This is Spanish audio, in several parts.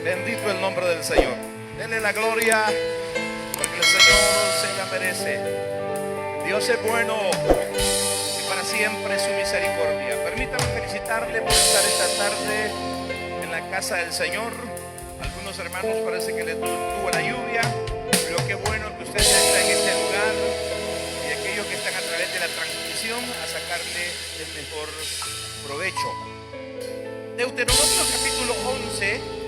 Bendito el nombre del Señor. Denle la gloria porque el Señor se la merece. Dios es bueno y para siempre su misericordia. Permítame felicitarle por estar esta tarde en la casa del Señor. Algunos hermanos parece que les tuvo la lluvia, pero qué bueno que usted ya está en este lugar y aquellos que están a través de la transmisión a sacarle el mejor provecho. Deuteronomio capítulo 11,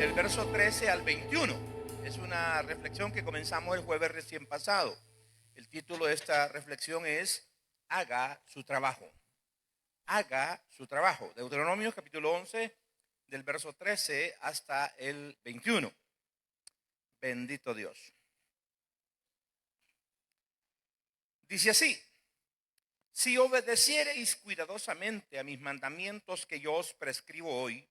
del verso 13 al 21. Es una reflexión que comenzamos el jueves recién pasado. El título de esta reflexión es Haga su trabajo. Haga su trabajo. Deuteronomio capítulo 11, del verso 13 hasta el 21. Bendito Dios. Dice así: si obedeciereis cuidadosamente a mis mandamientos que yo os prescribo hoy,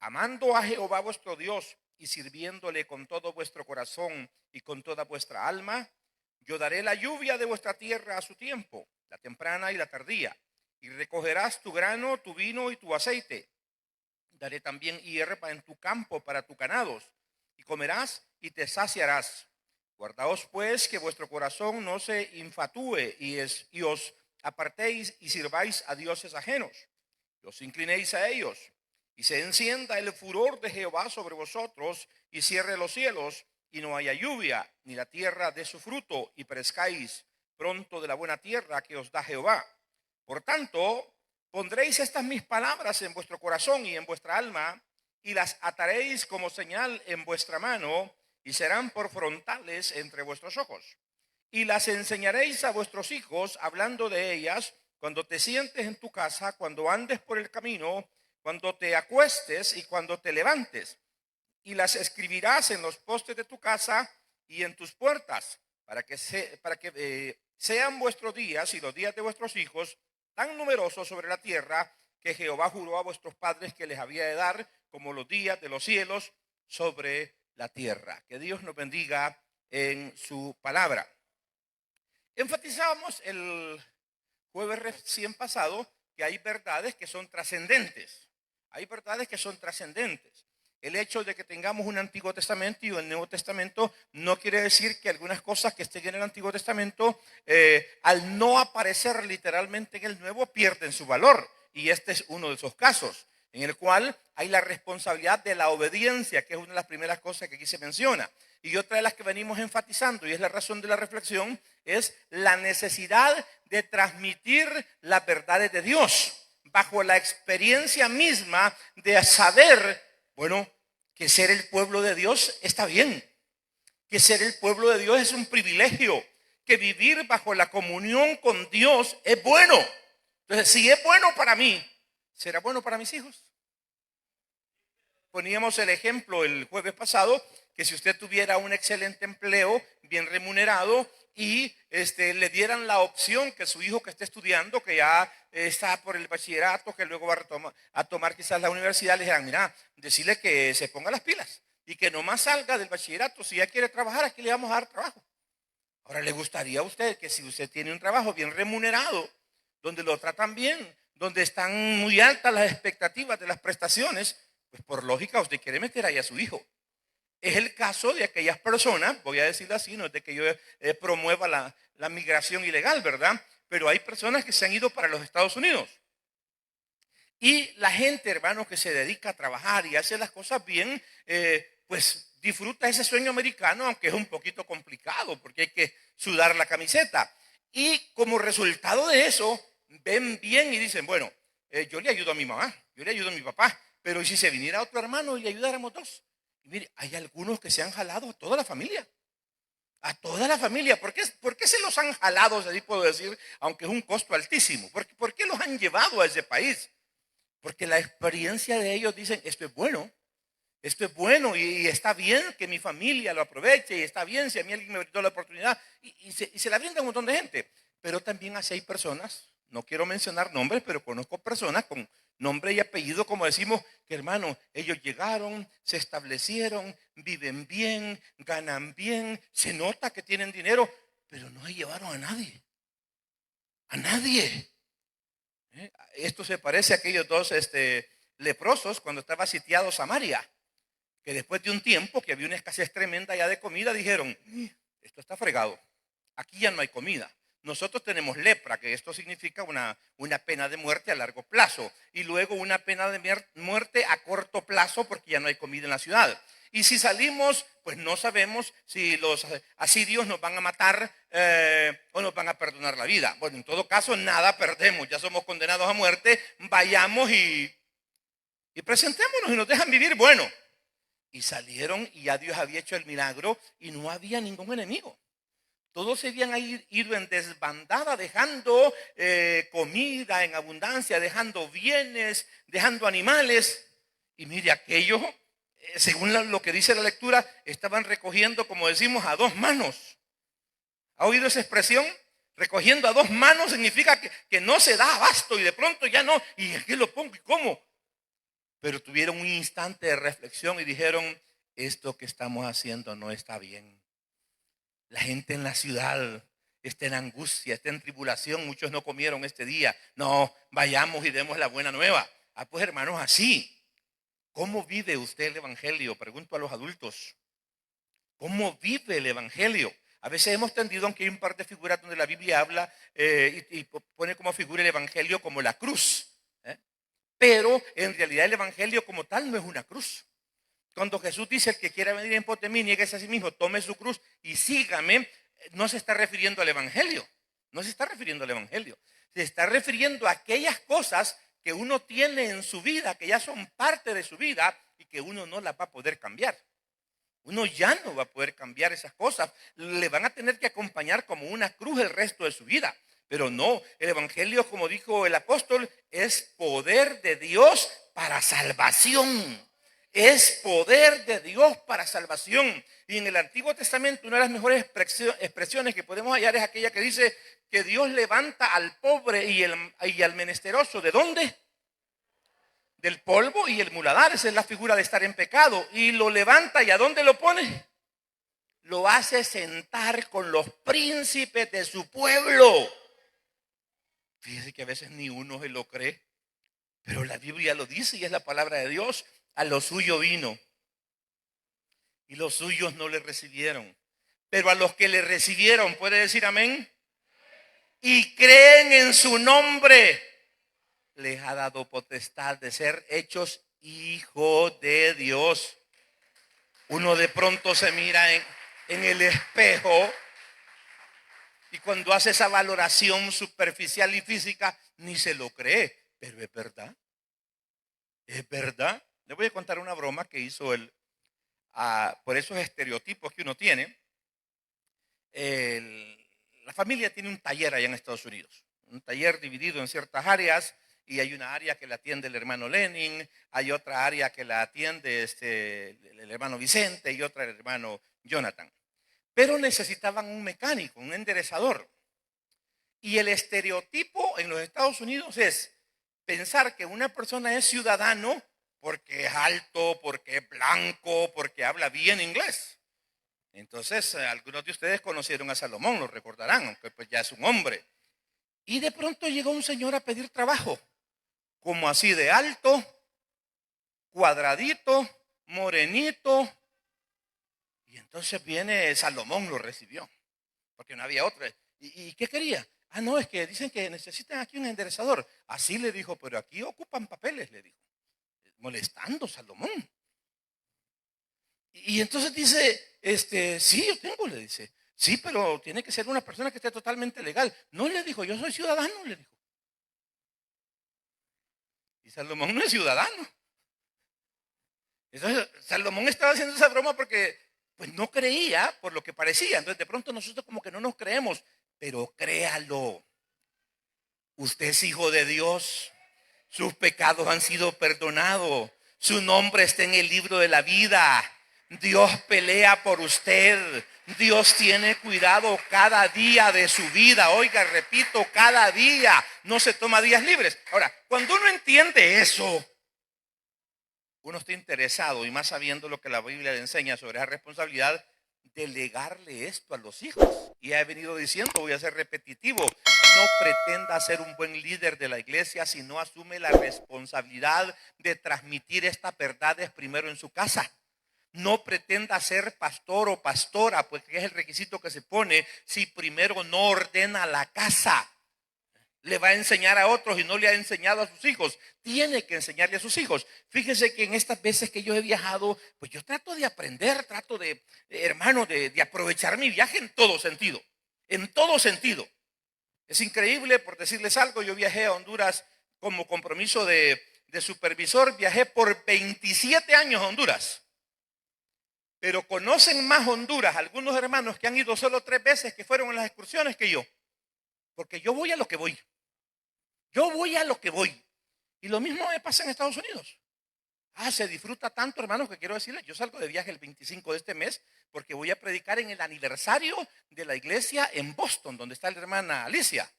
amando a Jehová vuestro Dios y sirviéndole con todo vuestro corazón y con toda vuestra alma, yo daré la lluvia de vuestra tierra a su tiempo, la temprana y la tardía, y recogerás tu grano, tu vino y tu aceite. Daré también hierba en tu campo para tus ganados, y comerás y te saciarás. Guardaos pues que vuestro corazón no se infatúe y os apartéis y sirváis a dioses ajenos, y os inclinéis a ellos, y se encienda el furor de Jehová sobre vosotros, y cierre los cielos, y no haya lluvia, ni la tierra dé su fruto, y perezcáis pronto de la buena tierra que os da Jehová. Por tanto, pondréis estas mis palabras en vuestro corazón y en vuestra alma, y las ataréis como señal en vuestra mano, y serán por frontales entre vuestros ojos. Y las enseñaréis a vuestros hijos, hablando de ellas, cuando te sientes en tu casa, cuando andes por el camino, cuando te acuestes y cuando te levantes. Y las escribirás en los postes de tu casa y en tus puertas, para que sean vuestros días y los días de vuestros hijos tan numerosos sobre la tierra que Jehová juró a vuestros padres que les había de dar, como los días de los cielos sobre la tierra. Que Dios nos bendiga en su palabra. Enfatizábamos el jueves recién pasado que hay verdades que son trascendentes. Hay verdades que son trascendentes. El hecho de que tengamos un Antiguo Testamento y un Nuevo Testamento no quiere decir que algunas cosas que estén en el Antiguo Testamento, al no aparecer literalmente en el Nuevo, pierden su valor. Y este es uno de esos casos, en el cual hay la responsabilidad de la obediencia, que es una de las primeras cosas que aquí se menciona. Y otra de las que venimos enfatizando, y es la razón de la reflexión, es la necesidad de transmitir las verdades de Dios bajo la experiencia misma de saber, bueno, que ser el pueblo de Dios está bien, que ser el pueblo de Dios es un privilegio, que vivir bajo la comunión con Dios es bueno. Entonces, si es bueno para mí, ¿será bueno para mis hijos? Poníamos el ejemplo el jueves pasado, que si usted tuviera un excelente empleo, bien remunerado, y le dieran la opción que su hijo que esté estudiando, que ya está por el bachillerato, que luego va a tomar quizás la universidad, le dijeran, mira, decirle que se ponga las pilas y que nomás salga del bachillerato. Si ya quiere trabajar, aquí le vamos a dar trabajo. Ahora, ¿le gustaría a usted que si usted tiene un trabajo bien remunerado, donde lo tratan bien, donde están muy altas las expectativas de las prestaciones, pues por lógica usted quiere meter ahí a su hijo? Es el caso de aquellas personas, voy a decirlo así, no es de que yo promueva la migración ilegal, ¿verdad? Pero hay personas que se han ido para los Estados Unidos. Y la gente, hermanos, que se dedica a trabajar y hace las cosas bien, pues disfruta ese sueño americano, aunque es un poquito complicado porque hay que sudar la camiseta. Y como resultado de eso, ven bien y dicen, bueno, yo le ayudo a mi mamá, yo le ayudo a mi papá, pero ¿y si se viniera otro hermano y le ayudáramos dos? Y mire, hay algunos que se han jalado a toda la familia. A toda la familia. ¿Por qué se los han jalado, así puedo decir, aunque es un costo altísimo? ¿Por qué los han llevado a ese país? Porque la experiencia de ellos dicen, esto es bueno y está bien que mi familia lo aproveche, y está bien si a mí alguien me brindó la oportunidad, y se la brinda a un montón de gente. Pero también así hay personas, no quiero mencionar nombres, pero conozco personas con nombre y apellido, como decimos, que hermano, ellos llegaron, se establecieron, viven bien, ganan bien, se nota que tienen dinero, pero no se llevaron a nadie. A nadie. Esto se parece a aquellos dos leprosos cuando estaba sitiado Samaria, que después de un tiempo que había una escasez tremenda ya de comida, dijeron, esto está fregado, aquí ya no hay comida. Nosotros tenemos lepra, que esto significa una pena de muerte a largo plazo, y luego una pena de muerte a corto plazo porque ya no hay comida en la ciudad. Y si salimos, pues no sabemos si los asirios nos van a matar o nos van a perdonar la vida. Bueno, en todo caso, nada perdemos, ya somos condenados a muerte, vayamos y presentémonos y nos dejan vivir. Bueno, y salieron y ya Dios había hecho el milagro y no había ningún enemigo. Todos se habían ido en desbandada, dejando comida en abundancia, dejando bienes, dejando animales. Y mire, aquellos, según lo que dice la lectura, estaban recogiendo, como decimos, a dos manos. ¿Ha oído esa expresión? Recogiendo a dos manos significa que no se da abasto y de pronto ya no. ¿Y aquí lo pongo y cómo? Pero tuvieron un instante de reflexión y dijeron, esto que estamos haciendo no está bien. La gente en la ciudad está en angustia, está en tribulación. Muchos no comieron este día. No, vayamos y demos la buena nueva. Pues hermanos, así. ¿Cómo vive usted el evangelio? Pregunto a los adultos. ¿Cómo vive el evangelio? A veces hemos tendido, aunque hay un par de figuras donde la Biblia habla y pone como figura el evangelio como la cruz. Pero en realidad el evangelio como tal no es una cruz. Cuando Jesús dice, el que quiera venir en pos de mí, nieguese a sí mismo, tome su cruz y sígame, no se está refiriendo al evangelio. No se está refiriendo al evangelio. Se está refiriendo a aquellas cosas que uno tiene en su vida, que ya son parte de su vida y que uno no las va a poder cambiar. Uno ya no va a poder cambiar esas cosas. Le van a tener que acompañar como una cruz el resto de su vida. Pero no, el evangelio, como dijo el apóstol, es poder de Dios para salvación. Es poder de Dios para salvación. Y en el Antiguo Testamento una de las mejores expresiones que podemos hallar es aquella que dice que Dios levanta al pobre y al menesteroso. ¿De dónde? Del polvo y el muladar. Esa es la figura de estar en pecado. Y lo levanta, ¿y a dónde lo pone? Lo hace sentar con los príncipes de su pueblo. Fíjese que a veces ni uno se lo cree, pero la Biblia lo dice y es la palabra de Dios. A lo suyo vino y los suyos no le recibieron, pero a los que le recibieron, ¿puede decir amén? Y creen en su nombre, les ha dado potestad de ser hechos hijos de Dios. Uno de pronto se mira en el espejo y cuando hace esa valoración superficial y física, ni se lo cree, pero es verdad. Es verdad. Le voy a contar una broma que hizo por esos estereotipos que uno tiene. La familia tiene un taller allá en Estados Unidos, un taller dividido en ciertas áreas, y hay una área que la atiende el hermano Lenin, hay otra área que la atiende el hermano Vicente y otra el hermano Jonathan. Pero necesitaban un mecánico, un enderezador. Y el estereotipo en los Estados Unidos es pensar que una persona es ciudadano porque es alto, porque es blanco, porque habla bien inglés. Entonces, algunos de ustedes conocieron a Salomón, lo recordarán, aunque pues ya es un hombre. Y de pronto llegó un señor a pedir trabajo, como así de alto, cuadradito, morenito. Y entonces viene Salomón, lo recibió, porque no había otro. ¿Y qué quería? No, es que dicen que necesitan aquí un enderezador. Así le dijo, pero aquí ocupan papeles, le dijo. Molestando Salomón. Y entonces dice, sí, yo tengo, le dice. Sí, pero tiene que ser una persona que esté totalmente legal. No, le dijo, yo soy ciudadano, le dijo. Y Salomón no es ciudadano. Entonces, Salomón estaba haciendo esa broma porque pues no creía por lo que parecía. Entonces, de pronto nosotros como que no nos creemos, pero créalo. Usted es hijo de Dios. Sus pecados han sido perdonados. Su nombre está en el libro de la vida. Dios pelea por usted. Dios tiene cuidado cada día de su vida. Oiga, repito, cada día. No se toma días libres. Ahora, cuando uno entiende eso, uno está interesado, y más sabiendo lo que la Biblia le enseña sobre esa responsabilidad, delegarle esto a los hijos. Y he venido diciendo, voy a ser repetitivo, no pretenda ser un buen líder de la iglesia si no asume la responsabilidad de transmitir estas verdades primero en su casa. No pretenda ser pastor o pastora, pues que es el requisito que se pone, si primero no ordena la casa. Le va a enseñar a otros y no le ha enseñado a sus hijos. Tiene que enseñarle a sus hijos. Fíjese que en estas veces que yo he viajado, pues yo trato de aprender, trato de, hermano, de aprovechar mi viaje en todo sentido. En todo sentido. Es increíble, por decirles algo, yo viajé a Honduras como compromiso de supervisor. Viajé por 27 años a Honduras. Pero conocen más Honduras algunos hermanos que han ido solo 3 veces que fueron en las excursiones que yo. Porque yo voy a lo que voy. Yo voy a lo que voy. Y lo mismo me pasa en Estados Unidos. Se disfruta tanto, hermanos, que quiero decirles, yo salgo de viaje el 25 de este mes porque voy a predicar en el aniversario de la iglesia en Boston, donde está la hermana Alicia.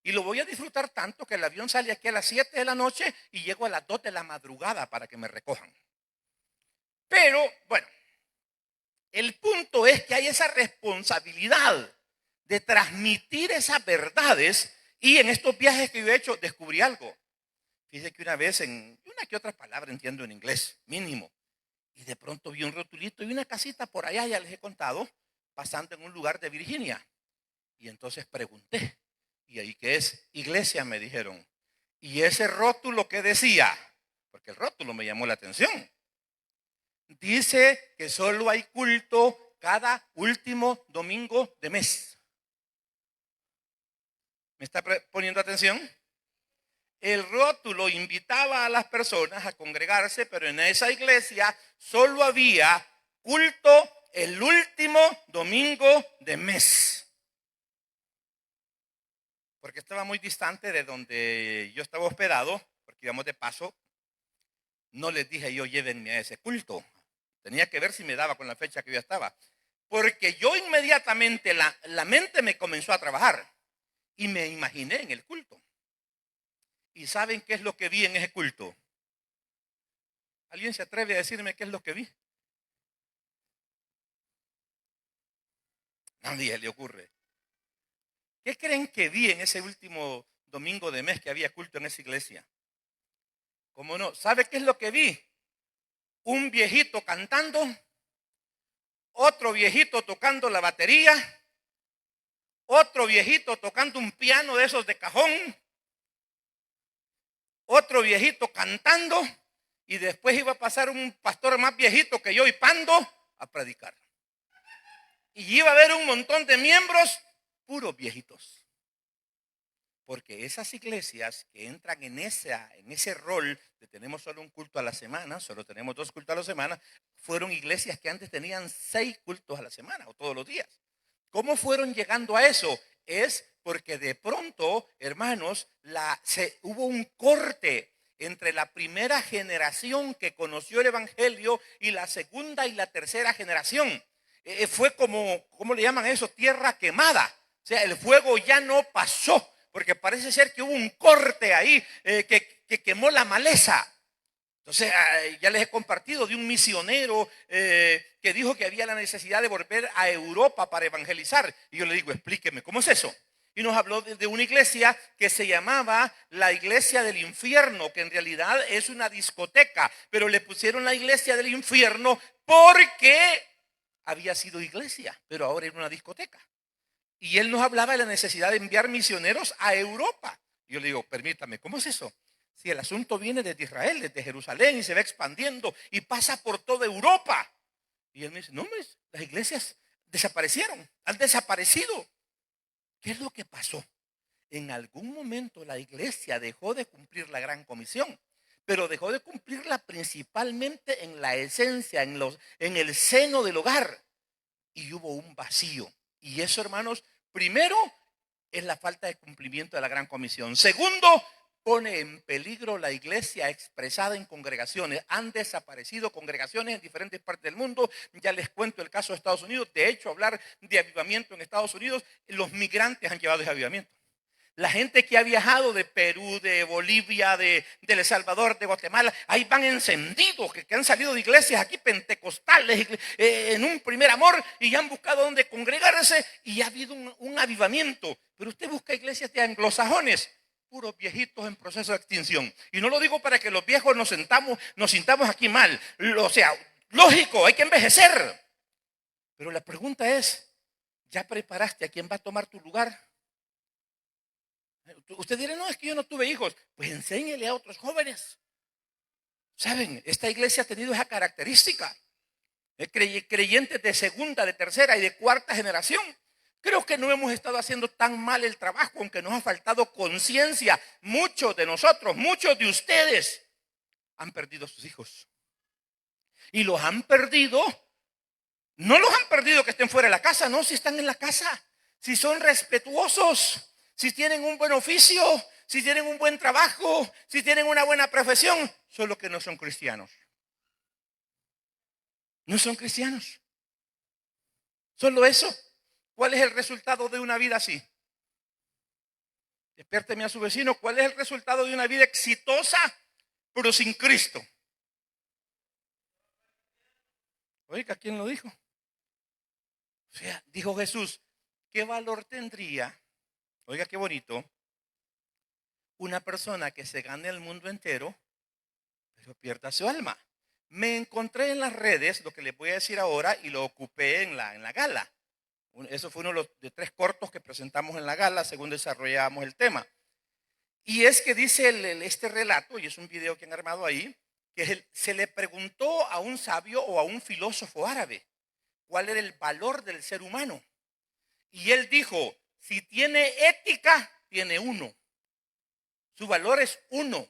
Y lo voy a disfrutar tanto que el avión sale aquí a las 7 de la noche y llego a las 2 de la madrugada para que me recojan. Pero, bueno, el punto es que hay esa responsabilidad de transmitir esas verdades. Y en estos viajes que yo he hecho descubrí algo. Fíjese que una vez en una que otra palabra entiendo en inglés, mínimo. Y de pronto vi un rotulito y una casita por allá, ya les he contado, pasando en un lugar de Virginia. Y entonces pregunté, ¿y ahí qué es? Iglesia, me dijeron. Y ese rótulo, ¿qué decía? Porque el rótulo me llamó la atención. Dice que solo hay culto cada último domingo de mes. ¿Me está poniendo atención? El rótulo invitaba a las personas a congregarse, pero en esa iglesia solo había culto el último domingo de mes. Porque estaba muy distante de donde yo estaba hospedado, porque íbamos de paso. No les dije yo, llévenme a ese culto. Tenía que ver si me daba con la fecha que yo estaba. Porque yo inmediatamente, la mente me comenzó a trabajar. Y me imaginé en el culto. ¿Y saben qué es lo que vi en ese culto? ¿Alguien se atreve a decirme qué es lo que vi? Nadie le ocurre. ¿Qué creen que vi en ese último domingo de mes que había culto en esa iglesia? ¿Cómo no? ¿Sabe qué es lo que vi? Un viejito cantando, otro viejito tocando la batería, otro viejito tocando un piano de esos de cajón, otro viejito cantando, y después iba a pasar un pastor más viejito que yo y pando a predicar. Y iba a haber un montón de miembros puros viejitos. Porque esas iglesias que entran en ese rol de tenemos solo un culto a la semana, solo tenemos 2 cultos a la semana, fueron iglesias que antes tenían 6 cultos a la semana o todos los días. ¿Cómo fueron llegando a eso? Es porque de pronto, hermanos, hubo un corte entre la primera generación que conoció el evangelio y la segunda y la tercera generación. Fue como, ¿cómo le llaman eso? Tierra quemada. O sea, el fuego ya no pasó, porque parece ser que hubo un corte ahí que quemó la maleza. Entonces, ya les he compartido de un misionero que dijo que había la necesidad de volver a Europa para evangelizar. Y yo le digo, explíqueme, ¿cómo es eso? Y nos habló de una iglesia que se llamaba la Iglesia del Infierno, que en realidad es una discoteca, pero le pusieron la Iglesia del Infierno porque había sido iglesia, pero ahora era una discoteca. Y él nos hablaba de la necesidad de enviar misioneros a Europa. Y yo le digo, permítame, ¿cómo es eso? Si el asunto viene desde Israel, desde Jerusalén, y se va expandiendo y pasa por toda Europa. Y él me dice, no, las iglesias desaparecieron, han desaparecido. ¿Qué es lo que pasó? En algún momento la iglesia dejó de cumplir la gran comisión, pero dejó de cumplirla principalmente en la esencia, en el seno del hogar. Y hubo un vacío. Y eso, hermanos, primero es la falta de cumplimiento de la gran comisión. Segundo, pone en peligro la iglesia expresada en congregaciones. Han desaparecido congregaciones en diferentes partes del mundo. Ya les cuento el caso de Estados Unidos. De hecho, hablar de avivamiento en Estados Unidos, los migrantes han llevado ese avivamiento. La gente que ha viajado de Perú, de Bolivia, de El Salvador, de Guatemala, ahí van encendidos, que han salido de iglesias aquí pentecostales, en un primer amor, y ya han buscado donde congregarse, y ha habido un avivamiento. Pero usted busca iglesias de anglosajones, puros viejitos en proceso de extinción. Y no lo digo para que los viejos nos sintamos aquí mal. O sea, Lógico, hay que envejecer. Pero la pregunta es, ¿ya preparaste a quién va a tomar tu lugar? Usted dirá, no, es que yo no tuve hijos. Pues enséñele a otros jóvenes. Saben, esta iglesia ha tenido esa característica. Creyentes de segunda, de tercera y de cuarta generación. Creo que no hemos estado haciendo tan mal el trabajo, aunque nos ha faltado conciencia. Muchos de nosotros, muchos de ustedes han perdido a sus hijos. Y los han perdido, no los han perdido que estén fuera de la casa, no, si están en la casa, si son respetuosos, si tienen un buen oficio, si tienen un buen trabajo, si tienen una buena profesión, solo que no son cristianos. No son cristianos. Solo eso. ¿Cuál es el resultado de una vida así? Despiérteme a su vecino. ¿Cuál es el resultado de una vida exitosa, pero sin Cristo? Oiga, ¿quién lo dijo? O sea, dijo Jesús, ¿qué valor tendría? Oiga, qué bonito. Una persona que se gane el mundo entero, pero pierda su alma. Me encontré en las redes lo que les voy a decir ahora y lo ocupé en la gala. Eso fue uno de 3 cortos que presentamos en la gala según desarrollábamos el tema. Y es que dice este relato, y es un video que han armado ahí, que se le preguntó a un sabio o a un filósofo árabe cuál era el valor del ser humano. Y él dijo, si tiene ética, tiene 1. Su valor es 1.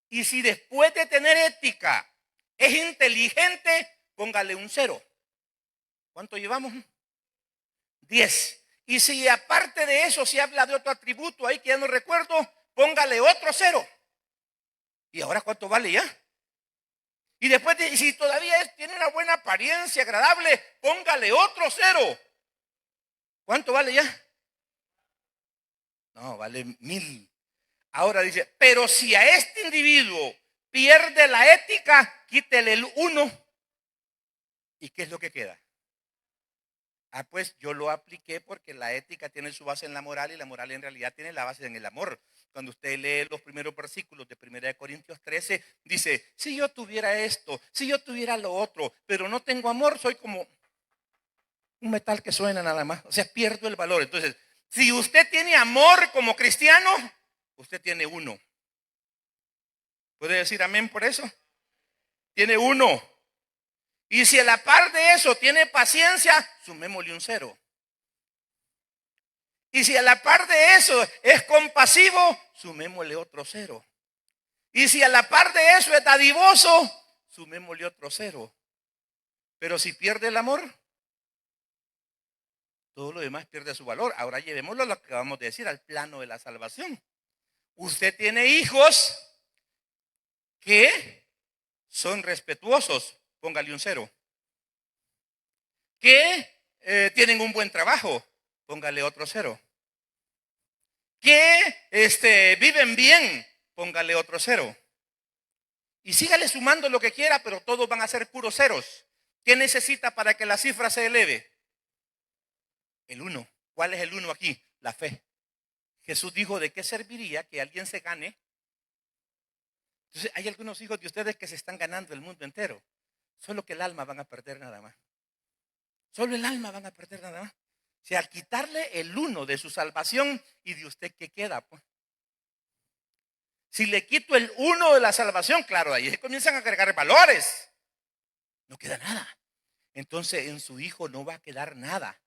Y si después de tener ética es inteligente, póngale un 0. ¿Cuánto llevamos? 10. Y si aparte de eso se habla de otro atributo ahí que ya no recuerdo, póngale otro 0. ¿Y ahora cuánto vale ya? Y después, si todavía tiene una buena apariencia agradable, póngale otro 0. ¿Cuánto vale ya? No, vale 1000. Ahora dice, pero si a este individuo pierde la ética, quítele el 1. ¿Y qué es lo que queda? Ah, pues yo lo apliqué porque la ética tiene su base en la moral y la moral en realidad tiene la base en el amor. Cuando usted lee los primeros versículos de 1 Corintios 13, dice, si yo tuviera esto, si yo tuviera lo otro, pero no tengo amor, soy como un metal que suena nada más. O sea, pierdo el valor. Entonces, si usted tiene amor como cristiano, usted tiene 1. ¿Puede decir amén por eso? Tiene 1. Y si a la par de eso tiene paciencia, sumémosle un 0. Y si a la par de eso es compasivo, sumémosle otro 0. Y si a la par de eso es dadivoso, sumémosle otro 0. Pero si pierde el amor, todo lo demás pierde su valor. Ahora llevémoslo a lo que vamos a decir, al plano de la salvación. Usted tiene hijos que son respetuosos, póngale un 0. Que tienen un buen trabajo, póngale otro 0. Que viven bien, póngale otro 0. Y sígale sumando lo que quiera, pero todos van a ser puros ceros. ¿Qué necesita para que la cifra se eleve? El 1. ¿Cuál es el 1 aquí? La fe. Jesús dijo, ¿de qué serviría que alguien se gane? Entonces, hay algunos hijos de ustedes que se están ganando el mundo entero. Solo que el alma van a perder nada más. Solo el alma van a perder nada más. O sea, al quitarle el 1 de su salvación, ¿y de usted qué queda? Pues? Si le quito el 1 de la salvación, claro, ahí se comienzan a agregar valores. No queda nada. Entonces en su hijo no va a quedar nada.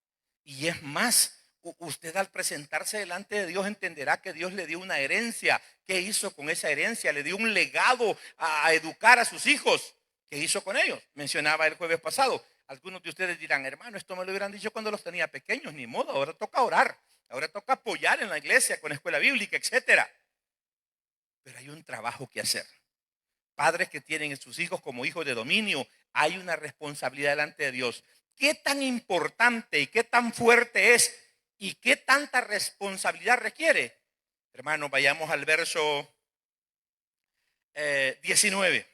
Y es más, usted al presentarse delante de Dios entenderá que Dios le dio una herencia. ¿Qué hizo con esa herencia? Le dio un legado a educar a sus hijos. ¿Qué hizo con ellos? Mencionaba el jueves pasado. Algunos de ustedes dirán, hermano, esto me lo hubieran dicho cuando los tenía pequeños. Ni modo, ahora toca orar. Ahora toca apoyar en la iglesia con escuela bíblica, etcétera. Pero hay un trabajo que hacer. Padres que tienen a sus hijos como hijos de dominio, hay una responsabilidad delante de Dios. ¿Qué tan importante y qué tan fuerte es y qué tanta responsabilidad requiere? Hermanos, vayamos al verso 19.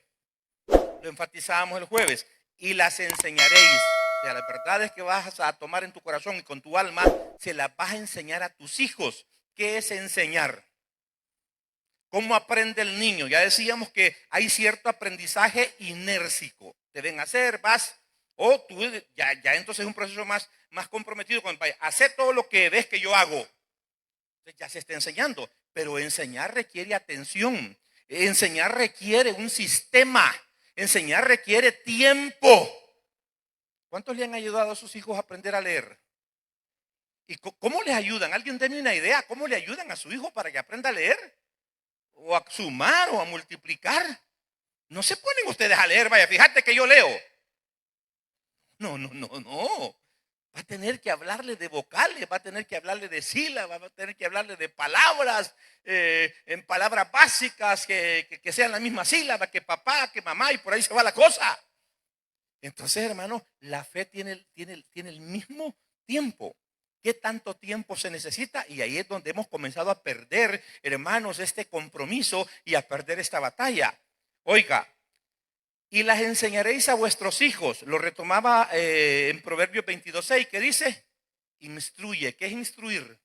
Lo enfatizábamos el jueves. Y las enseñaréis. O sea, la verdad es que vas a tomar en tu corazón y con tu alma, se las vas a enseñar a tus hijos. ¿Qué es enseñar? ¿Cómo aprende el niño? Ya decíamos que hay cierto aprendizaje inércico. te ven hacer, vas, o tú ya entonces es un proceso más comprometido con, vaya, hacer todo lo que ves que yo hago. Entonces ya se está enseñando, pero enseñar requiere atención, enseñar requiere un sistema, enseñar requiere tiempo. ¿Cuántos le han ayudado a sus hijos a aprender a leer? ¿Y cómo les ayudan? ¿Alguien deme una idea? ¿Cómo le ayudan a su hijo para que aprenda a leer? ¿O a sumar o a multiplicar? No se ponen ustedes a leer, vaya, fíjate que yo leo. No. Va a tener que hablarle de vocales, va a tener que hablarle de sílabas, va a tener que hablarle de palabras, en palabras básicas que sean la misma sílaba, que papá, que mamá, y por ahí se va la cosa. Entonces, hermano, la fe tiene el mismo tiempo. ¿Qué tanto tiempo se necesita? Y ahí es donde hemos comenzado a perder, hermanos, este compromiso y a perder esta batalla. Oiga, y las enseñaréis a vuestros hijos. Lo retomaba en Proverbios 22:6, que dice, instruye. ¿Qué es instruir?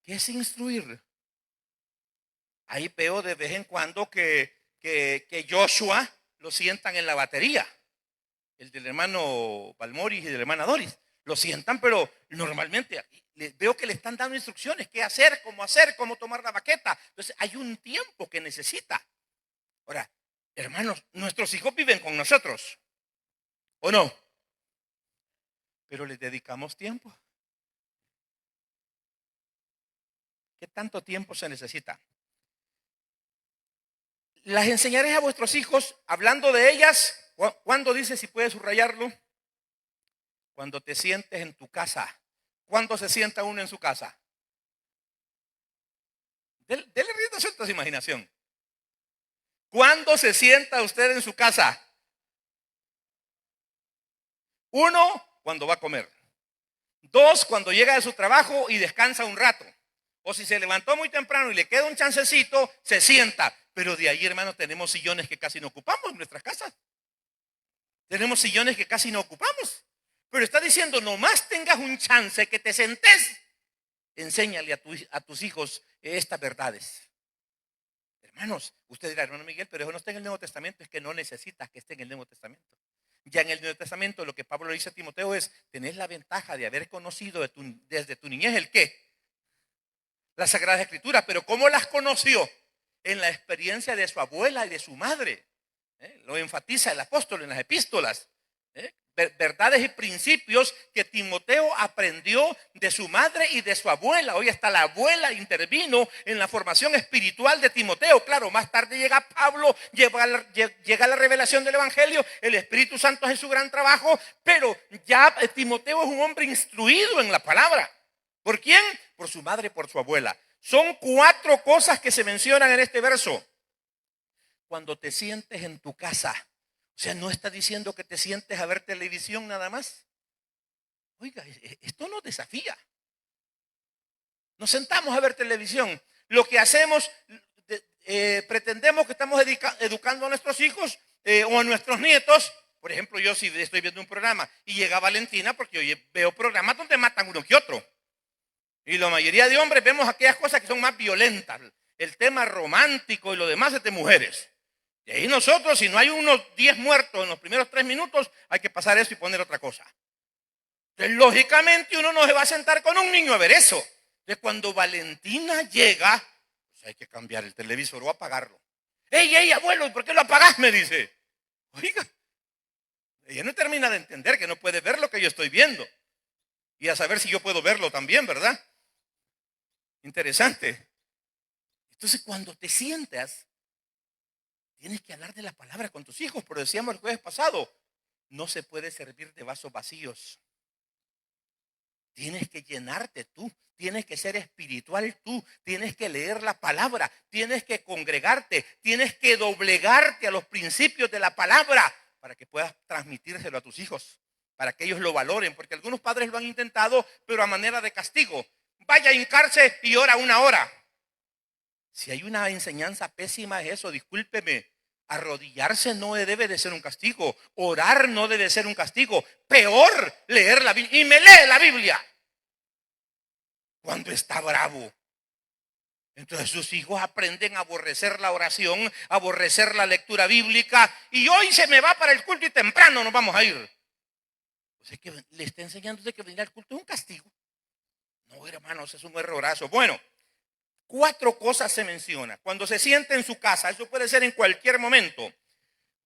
¿Qué es instruir? Ahí veo de vez en cuando que Joshua lo sientan en la batería. El del hermano Balmoris y de la hermana Doris. Lo sientan, pero normalmente veo que le están dando instrucciones, qué hacer, cómo tomar la baqueta. Entonces hay un tiempo que necesita. Ahora, hermanos, nuestros hijos viven con nosotros, ¿o no? Pero les dedicamos tiempo. ¿Qué tanto tiempo se necesita? Las enseñaréis a vuestros hijos, hablando de ellas. ¿Cuándo dice, si puedes subrayarlo? Cuando te sientes en tu casa. ¿Cuándo se sienta uno en su casa? Dele rienda suelta a su imaginación. ¿Cuándo se sienta usted en su casa? Uno, cuando va a comer. Dos, cuando llega de su trabajo y descansa un rato. O si se levantó muy temprano y le queda un chancecito, se sienta. Pero de ahí, hermanos, tenemos sillones que casi no ocupamos en nuestras casas. Tenemos sillones que casi no ocupamos. Pero está diciendo, nomás tengas un chance que te sentes, enséñale a tus hijos estas verdades. Hermanos, usted dirá, hermano Miguel, pero eso no está en el Nuevo Testamento. Es que no necesitas que esté en el Nuevo Testamento. Ya en el Nuevo Testamento lo que Pablo le dice a Timoteo es, tenés la ventaja de haber conocido desde tu niñez el qué, las Sagradas Escrituras. Pero ¿cómo las conoció? En la experiencia de su abuela y de su madre. Lo enfatiza el apóstol en las epístolas. Verdades y principios que Timoteo aprendió de su madre y de su abuela. Hoy hasta la abuela intervino en la formación espiritual de Timoteo. Claro, más tarde llega Pablo, llega la revelación del Evangelio, el Espíritu Santo hace su gran trabajo, pero ya Timoteo es un hombre instruido en la palabra. ¿Por quién? Por su madre y por su abuela. Son 4 cosas que se mencionan en este verso. Cuando te sientes en tu casa. O sea, no está diciendo que te sientes a ver televisión nada más. Oiga, esto nos desafía. Nos sentamos a ver televisión. Lo que hacemos, pretendemos que estamos educando a nuestros hijos o a nuestros nietos. Por ejemplo, yo si estoy viendo un programa y llega Valentina, porque yo veo programas donde matan uno que otro. Y la mayoría de hombres vemos aquellas cosas que son más violentas. El tema romántico y lo demás es de mujeres. Y ahí nosotros, si no hay unos 10 muertos en los primeros 3 minutos, hay que pasar eso y poner otra cosa. Entonces, lógicamente, uno no se va a sentar con un niño a ver eso. Entonces, cuando Valentina llega, pues hay que cambiar el televisor o apagarlo. ¡Ey, abuelo! ¿Por qué lo apagás? Me dice. Oiga, ella no termina de entender que no puede ver lo que yo estoy viendo. Y a saber si yo puedo verlo también, ¿verdad? Interesante. Entonces, cuando te sientas, tienes que hablar de la palabra con tus hijos. Pero decíamos el jueves pasado, no se puede servir de vasos vacíos. Tienes que llenarte tú. Tienes que ser espiritual tú. Tienes que leer la palabra. Tienes que congregarte. Tienes que doblegarte a los principios de la palabra para que puedas transmitírselo a tus hijos. Para que ellos lo valoren. Porque algunos padres lo han intentado, pero a manera de castigo. Vaya a hincarse y ora 1 hora. Si hay una enseñanza pésima es eso, discúlpeme. Arrodillarse no debe de ser un castigo. Orar no debe ser un castigo. Peor, leer la Biblia. Y me lee la Biblia cuando está bravo. Entonces sus hijos aprenden a aborrecer la oración, a aborrecer la lectura bíblica. Y hoy se me va para el culto y temprano nos vamos a ir. Pues es que le está enseñando de que venir al culto es un castigo. No, hermanos, es un errorazo. Bueno, 4 cosas se menciona. Cuando se siente en su casa, eso puede ser en cualquier momento.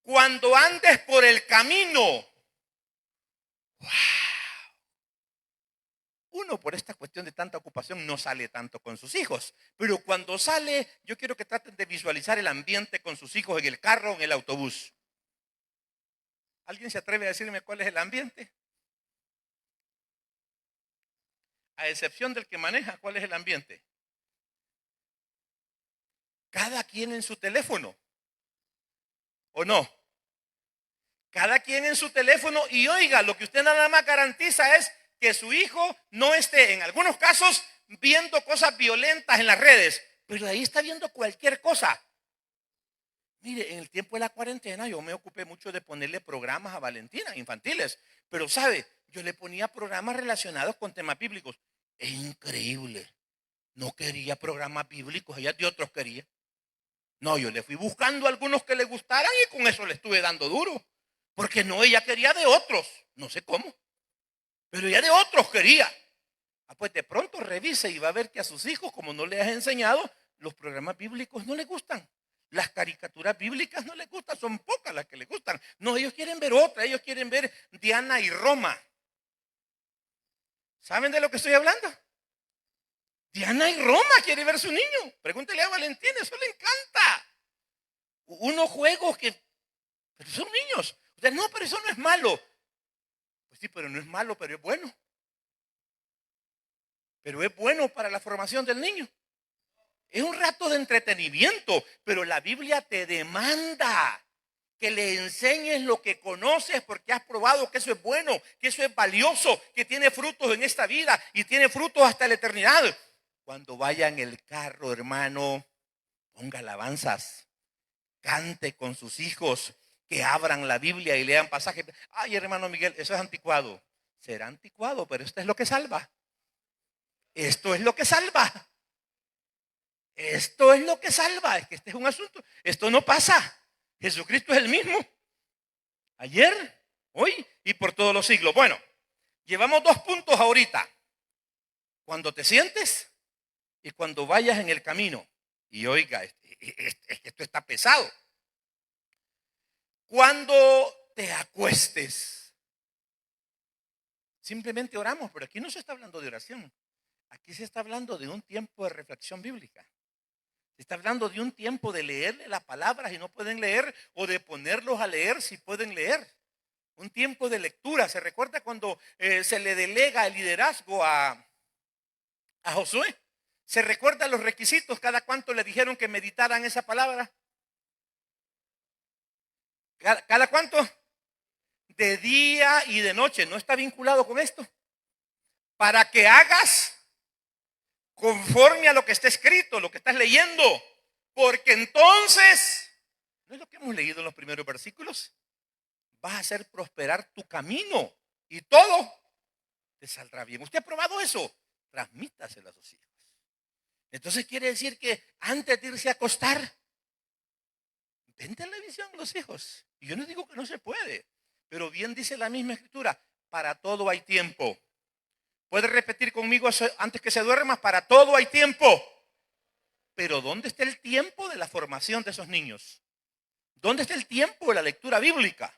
Cuando andes por el camino. ¡Wow! Uno por esta cuestión de tanta ocupación no sale tanto con sus hijos, pero cuando sale, yo quiero que traten de visualizar el ambiente con sus hijos en el carro o en el autobús. ¿Alguien se atreve a decirme cuál es el ambiente? A excepción del que maneja, ¿cuál es el ambiente? Cada quien en su teléfono, ¿o no? Cada quien en su teléfono y oiga, lo que usted nada más garantiza es que su hijo no esté, en algunos casos, viendo cosas violentas en las redes, pero ahí está viendo cualquier cosa. Mire, en el tiempo de la cuarentena yo me ocupé mucho de ponerle programas a Valentina, infantiles, pero sabe, yo le ponía programas relacionados con temas bíblicos. Es increíble. No quería programas bíblicos, ella de otros quería. No, yo le fui buscando algunos que le gustaran y con eso le estuve dando duro. Porque no, ella quería de otros, no sé cómo, pero ella de otros quería. Pues de pronto revise y va a ver que a sus hijos, como no les has enseñado, los programas bíblicos no les gustan. Las caricaturas bíblicas no les gustan, son pocas las que les gustan. No, ellos quieren ver otra, ellos quieren ver Diana y Roma. ¿Saben de lo que estoy hablando? Diana y Roma quiere ver su niño. Pregúntele a Valentín, eso le encanta. Unos juegos que, pero son niños. O sea, no, pero eso no es malo. Pues sí, pero no es malo, pero es bueno. Pero es bueno para la formación del niño. Es un rato de entretenimiento, pero la Biblia te demanda que le enseñes lo que conoces porque has probado que eso es bueno, que eso es valioso, que tiene frutos en esta vida y tiene frutos hasta la eternidad. Cuando vaya en el carro, hermano, ponga alabanzas, cante con sus hijos, que abran la Biblia y lean pasajes. Ay, hermano Miguel, eso es anticuado. Será anticuado, pero esto es lo que salva. Esto es lo que salva. Esto es lo que salva. Es que este es un asunto. Esto no pasa. Jesucristo es el mismo. Ayer, hoy y por todos los siglos. Bueno, llevamos 2 puntos ahorita. Cuando te sientes y cuando vayas en el camino. Y oiga, esto está pesado. Cuando te acuestes. Simplemente oramos, pero aquí no se está hablando de oración. Aquí se está hablando de un tiempo de reflexión bíblica. Se está hablando de un tiempo de leerle las palabras y no pueden leer, o de ponerlos a leer si pueden leer. Un tiempo de lectura. ¿Se recuerda cuando se le delega el liderazgo a Josué? ¿Se recuerda los requisitos? ¿Cada cuánto le dijeron que meditaran esa palabra? ¿Cada cuánto? De día y de noche. ¿No está vinculado con esto? Para que hagas conforme a lo que está escrito, lo que estás leyendo. Porque entonces, ¿no es lo que hemos leído en los primeros versículos? Vas a hacer prosperar tu camino y todo te saldrá bien. ¿Usted ha probado eso? Transmítaselo a sus hijos. Entonces quiere decir que antes de irse a acostar, ven televisión los hijos. Y yo no digo que no se puede, pero bien dice la misma escritura, para todo hay tiempo. ¿Puede repetir conmigo antes que se duerma? Para todo hay tiempo. Pero ¿dónde está el tiempo de la formación de esos niños? ¿Dónde está el tiempo de la lectura bíblica?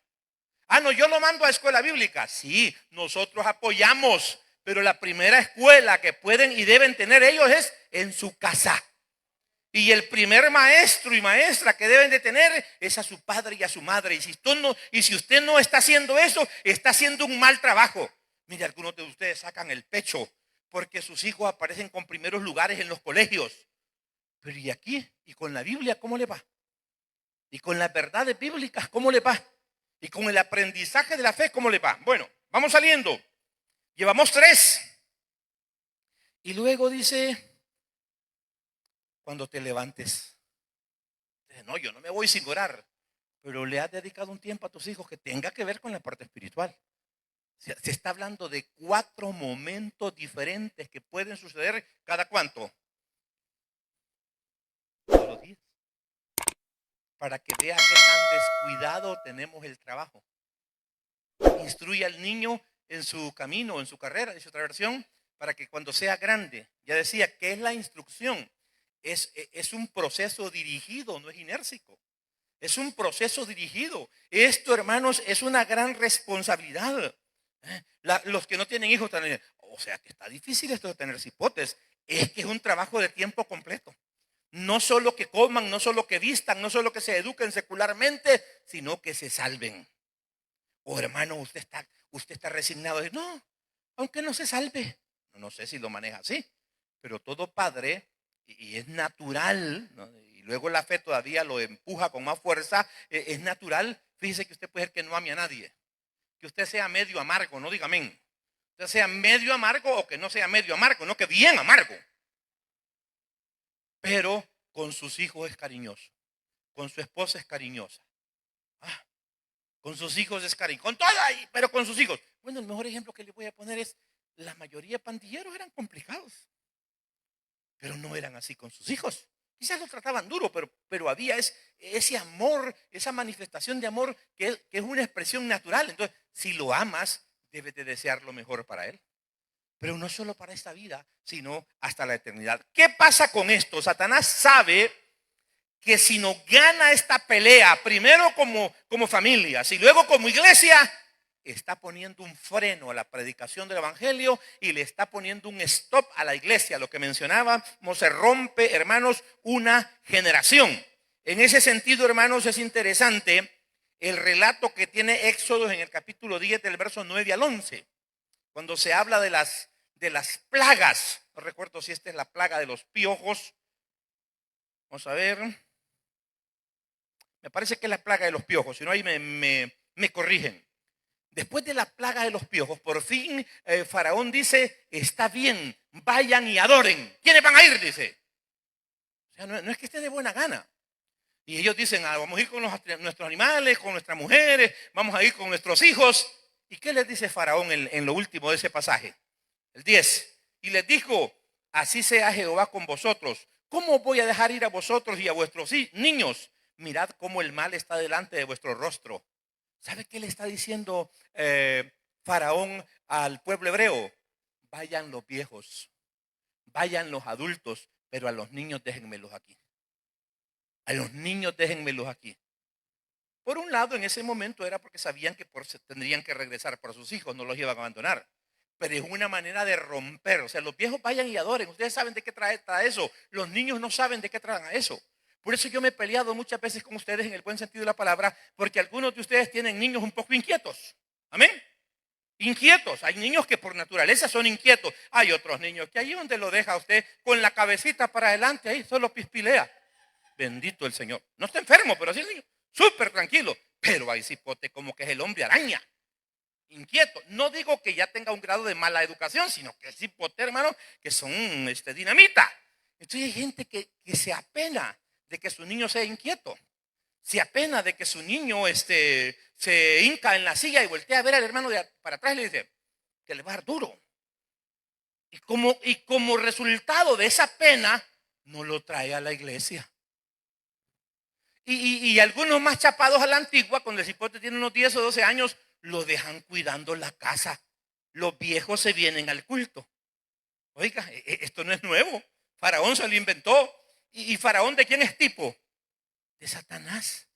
Ah, no, yo lo mando a escuela bíblica. Sí, nosotros apoyamos, pero la primera escuela que pueden y deben tener ellos es en su casa. Y el primer maestro y maestra que deben de tener es a su padre y a su madre. Y si usted no está haciendo eso, está haciendo un mal trabajo. Mire, algunos de ustedes sacan el pecho porque sus hijos aparecen con primeros lugares en los colegios. Pero ¿y aquí? ¿Y con la Biblia cómo le va? ¿Y con las verdades bíblicas cómo le va? ¿Y con el aprendizaje de la fe cómo le va? Bueno, vamos saliendo. Llevamos 3. Y luego dice, cuando te levantes. No, yo no me voy sin orar. Pero le has dedicado un tiempo a tus hijos que tenga que ver con la parte espiritual. Se está hablando de 4 momentos diferentes que pueden suceder cada cuánto. para que vea qué tan descuidado tenemos el trabajo. Instruye al niño en su camino, en su carrera, dice otra versión, para que cuando sea grande, ya decía, ¿qué es la instrucción? Es un proceso dirigido, no es inércico. Es un proceso dirigido. Esto, hermanos, es una gran responsabilidad. Los que no tienen hijos también, o sea, que está difícil esto de tener cipotes. Es que es un trabajo de tiempo completo. No solo que coman, no solo que vistan, no solo que se eduquen secularmente, sino que se salven. O hermano, usted está resignado. No, aunque no se salve. No sé si lo maneja así, pero todo padre, y es natural, ¿no? Y luego la fe todavía lo empuja con más fuerza, es natural. Fíjese que usted puede ser que no ame a nadie, que usted sea medio amargo, no diga amén. Usted sea medio amargo o que no sea medio amargo, no que bien amargo. Pero con sus hijos es cariñoso, con su esposa es cariñosa. Con sus hijos es cariñoso, con toda, pero con sus hijos. Bueno, el mejor ejemplo que le voy a poner es, la mayoría de pandilleros eran complicados, pero no eran así con sus hijos. Quizás lo trataban duro, pero había ese amor, esa manifestación de amor que es una expresión natural. Entonces, si lo amas, debes de desear lo mejor para él. Pero no solo para esta vida, sino hasta la eternidad. ¿Qué pasa con esto? Satanás sabe que si no gana esta pelea, primero como familias y luego como iglesia, está poniendo un freno a la predicación del evangelio y le está poniendo un stop a la iglesia. Lo que mencionábamos, se rompe, hermanos, una generación. En ese sentido, hermanos, es interesante el relato que tiene Éxodo en el capítulo 10 del verso 9 al 11, cuando se habla de las plagas. No recuerdo si esta es la plaga de los piojos. Vamos a ver. Me parece que es la plaga de los piojos, si no ahí me corrigen. Después de la plaga de los piojos, por fin Faraón dice, está bien, vayan y adoren. ¿Quiénes van a ir? Dice. O sea, no es que esté de buena gana. Y ellos dicen, vamos a ir con nuestros animales, con nuestras mujeres, vamos a ir con nuestros hijos. ¿Y qué les dice Faraón en lo último de ese pasaje? El 10. Y les dijo, así sea Jehová con vosotros. ¿Cómo voy a dejar ir a vosotros y a vuestros niños? Mirad cómo el mal está delante de vuestro rostro. ¿Sabe qué le está diciendo Faraón al pueblo hebreo? Vayan los viejos, vayan los adultos, pero a los niños déjenmelos aquí. A los niños déjenmelos aquí. Por un lado, en ese momento era porque sabían que tendrían que regresar por sus hijos, no los iban a abandonar. Pero es una manera de romper. O sea, los viejos vayan y adoren. Ustedes saben de qué trae eso. Los niños no saben de qué traen a eso. Por eso yo me he peleado muchas veces con ustedes en el buen sentido de la palabra, porque algunos de ustedes tienen niños un poco inquietos. Amén. Inquietos. Hay niños que por naturaleza son inquietos. Hay otros niños que ahí donde lo deja usted con la cabecita para adelante, ahí solo pispilea. Bendito el Señor. No está enfermo, pero así es niño. Súper tranquilo. Pero hay cipote como que es el hombre araña. Inquieto. No digo que ya tenga un grado de mala educación, sino que es cipote, hermano, que son dinamita. Entonces hay gente que se apena de que su niño sea inquieto. Se apena de que su niño se hinca en la silla y voltea a ver al hermano para atrás y le dice que le va a dar duro. Y como resultado de esa pena, no lo trae a la iglesia. Y algunos más chapados a la antigua, cuando el cipote tiene unos 10 o 12 años, lo dejan cuidando la casa. Los viejos se vienen al culto. Oiga, esto no es nuevo. Faraón se lo inventó. ¿Y Faraón de quién es tipo? De Satanás.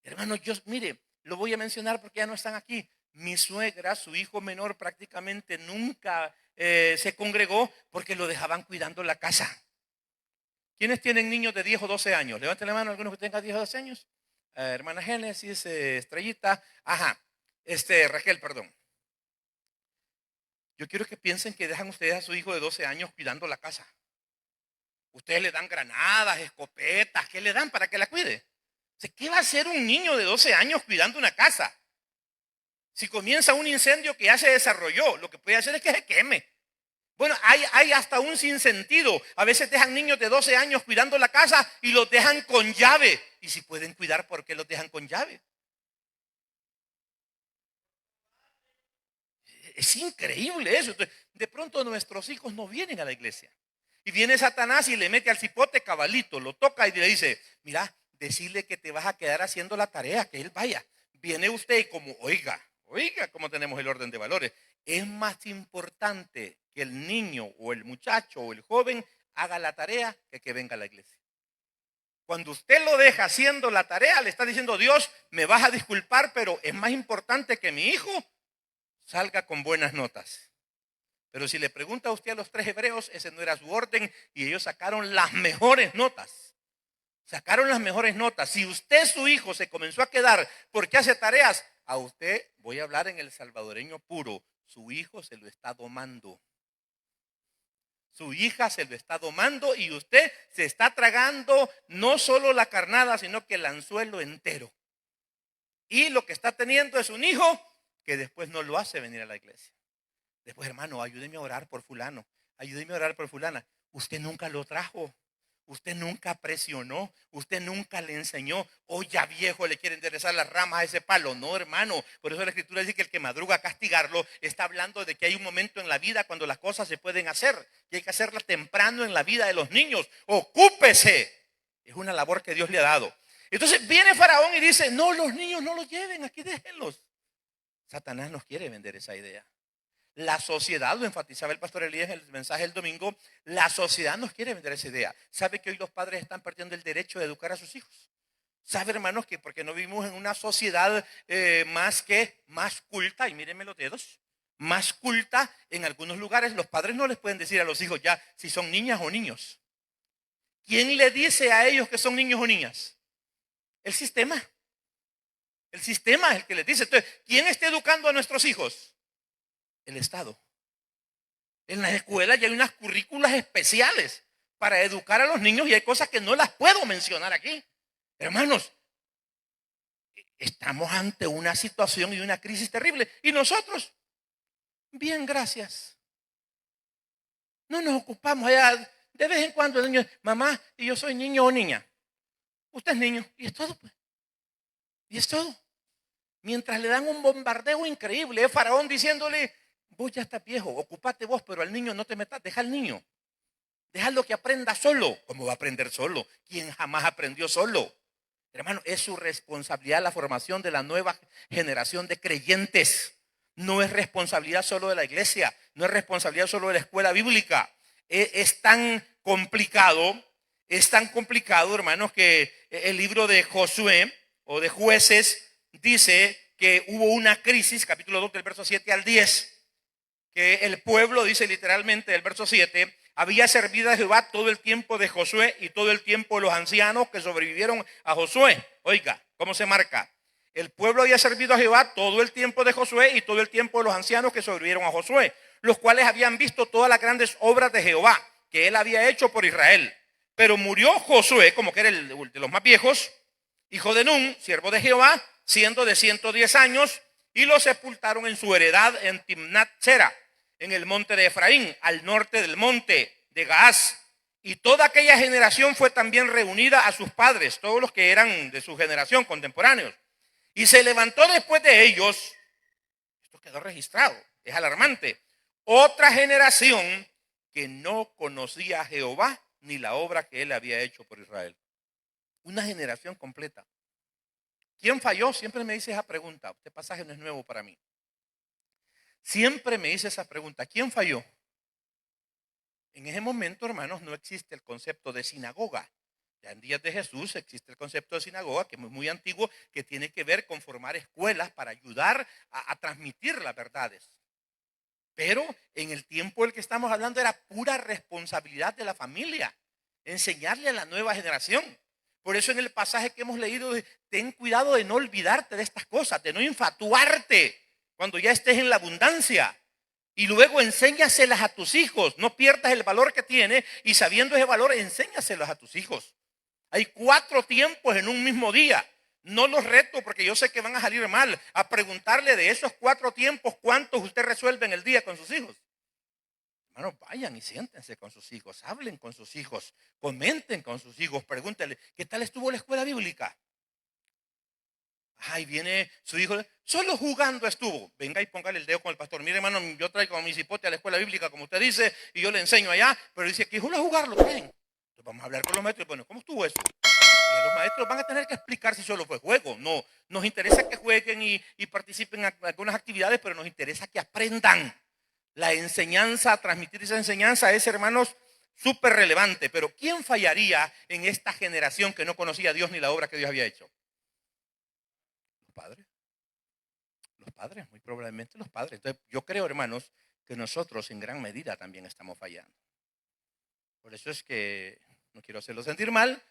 Hermanos, mire, lo voy a mencionar porque ya no están aquí. Mi suegra, su hijo menor, prácticamente nunca se congregó porque lo dejaban cuidando la casa. ¿Quiénes tienen niños de 10 o 12 años? Levanten la mano algunos que tengan 10 o 12 años. Hermana Génesis, Estrellita. Ajá. Raquel, perdón. Yo quiero que piensen que dejan ustedes a su hijo de 12 años cuidando la casa. Ustedes le dan granadas, escopetas, ¿qué le dan para que la cuide? ¿Qué va a hacer un niño de 12 años cuidando una casa? Si comienza un incendio que ya se desarrolló, lo que puede hacer es que se queme. Bueno, hay hasta un sinsentido. A veces dejan niños de 12 años cuidando la casa y los dejan con llave. Y si pueden cuidar, ¿por qué los dejan con llave? Es increíble eso. Entonces, de pronto nuestros hijos no vienen a la iglesia. Y viene Satanás y le mete al cipote cabalito, lo toca y le dice, mira, decirle que te vas a quedar haciendo la tarea, que él vaya. Viene usted y como, oiga, cómo tenemos el orden de valores. Es más importante que el niño o el muchacho o el joven haga la tarea que venga a la iglesia. Cuando usted lo deja haciendo la tarea, le está diciendo, Dios, me vas a disculpar, pero es más importante que mi hijo salga con buenas notas. Pero si le pregunta a usted a los 3 hebreos, ese no era su orden y ellos sacaron las mejores notas. Sacaron las mejores notas. Si usted, su hijo, se comenzó a quedar porque hace tareas, a usted, voy a hablar en el salvadoreño puro, su hijo se lo está domando. Su hija se lo está domando y usted se está tragando no solo la carnada, sino que el anzuelo entero. Y lo que está teniendo es un hijo que después no lo hace venir a la iglesia. Después, hermano, ayúdeme a orar por fulano, ayúdeme a orar por fulana. Usted nunca lo trajo, usted nunca presionó, usted nunca le enseñó. O ya viejo le quiere enderezar las ramas a ese palo. No, hermano, por eso la escritura dice que el que madruga a castigarlo está hablando de que hay un momento en la vida cuando las cosas se pueden hacer y hay que hacerlas temprano en la vida de los niños. Ocúpese, es una labor que Dios le ha dado. Entonces viene Faraón y dice, no, los niños no los lleven, aquí déjenlos. Satanás nos quiere vender esa idea. La sociedad, lo enfatizaba el pastor Elías en el mensaje del domingo, la sociedad nos quiere vender esa idea. ¿Sabe que hoy los padres están perdiendo el derecho de educar a sus hijos? ¿Sabe, hermanos, que porque no vivimos en una sociedad más culta, y mírenme los dedos, más culta, en algunos lugares los padres no les pueden decir a los hijos ya si son niñas o niños? ¿Quién le dice a ellos que son niños o niñas? El sistema. El sistema es el que les dice. Entonces, ¿quién está educando a nuestros hijos? El Estado. En las escuelas ya hay unas currículas especiales para educar a los niños y hay cosas que no las puedo mencionar aquí. Hermanos, estamos ante una situación y una crisis terrible. Y nosotros, bien, gracias. No nos ocupamos allá. De vez en cuando el niño, mamá, y yo soy niño o niña. Usted es niño. Y es todo, pues. Y es todo. Mientras le dan un bombardeo increíble, es Faraón diciéndole, vos ya estás viejo, ocupate vos, pero al niño no te metas, deja al niño. Déjalo que aprenda solo. ¿Cómo va a aprender solo? ¿Quién jamás aprendió solo? Hermano, es su responsabilidad la formación de la nueva generación de creyentes. No es responsabilidad solo de la iglesia, no es responsabilidad solo de la escuela bíblica. Es tan complicado, hermanos, que el libro de Josué o de Jueces dice que hubo una crisis, capítulo 2 del verso 7 al 10. Que el pueblo, dice literalmente el verso 7, había servido a Jehová todo el tiempo de Josué y todo el tiempo de los ancianos que sobrevivieron a Josué. Oiga, ¿cómo se marca? El pueblo había servido a Jehová todo el tiempo de Josué y todo el tiempo de los ancianos que sobrevivieron a Josué, los cuales habían visto todas las grandes obras de Jehová que él había hecho por Israel. Pero murió Josué, como que era el de los más viejos, hijo de Nun, siervo de Jehová, siendo de 110 años, y lo sepultaron en su heredad en Timnat-Sera, en el monte de Efraín, al norte del monte de Gaás. Y toda aquella generación fue también reunida a sus padres, todos los que eran de su generación, contemporáneos. Y se levantó después de ellos, esto quedó registrado, es alarmante, otra generación que no conocía a Jehová ni la obra que él había hecho por Israel. Una generación completa. ¿Quién falló? Siempre me dice esa pregunta. Este pasaje no es nuevo para mí. Siempre me dice esa pregunta. ¿Quién falló? En ese momento, hermanos, no existe el concepto de sinagoga. Ya en días de Jesús existe el concepto de sinagoga, que es muy antiguo, que tiene que ver con formar escuelas para ayudar a transmitir las verdades. Pero en el tiempo del que estamos hablando era pura responsabilidad de la familia, enseñarle a la nueva generación. Por eso en el pasaje que hemos leído, ten cuidado de no olvidarte de estas cosas, de no infatuarte cuando ya estés en la abundancia. Y luego enséñaselas a tus hijos. No pierdas el valor que tiene y sabiendo ese valor, enséñaselas a tus hijos. Hay 4 tiempos en un mismo día. No los reto porque yo sé que van a salir mal. A preguntarle de esos 4 tiempos, ¿cuántos usted resuelve en el día con sus hijos? Hermanos, vayan y siéntense con sus hijos, hablen con sus hijos, comenten con sus hijos, pregúntenle, ¿qué tal estuvo la escuela bíblica? Ay, viene su hijo, solo jugando estuvo. Venga y póngale el dedo con el pastor. Mire, hermano, yo traigo a mi cipote a la escuela bíblica, como usted dice, y yo le enseño allá, pero dice que solo a jugarlo, ven. Entonces vamos a hablar con los maestros. Bueno, ¿cómo estuvo eso? Y los maestros van a tener que explicar si solo fue juego. No, nos interesa que jueguen y participen en algunas actividades, pero nos interesa que aprendan. La enseñanza, transmitir esa enseñanza es, hermanos, súper relevante. Pero ¿quién fallaría en esta generación que no conocía a Dios ni la obra que Dios había hecho? Los padres. Los padres, muy probablemente los padres. Entonces, yo creo, hermanos, que nosotros en gran medida también estamos fallando. Por eso es que no quiero hacerlo sentir mal.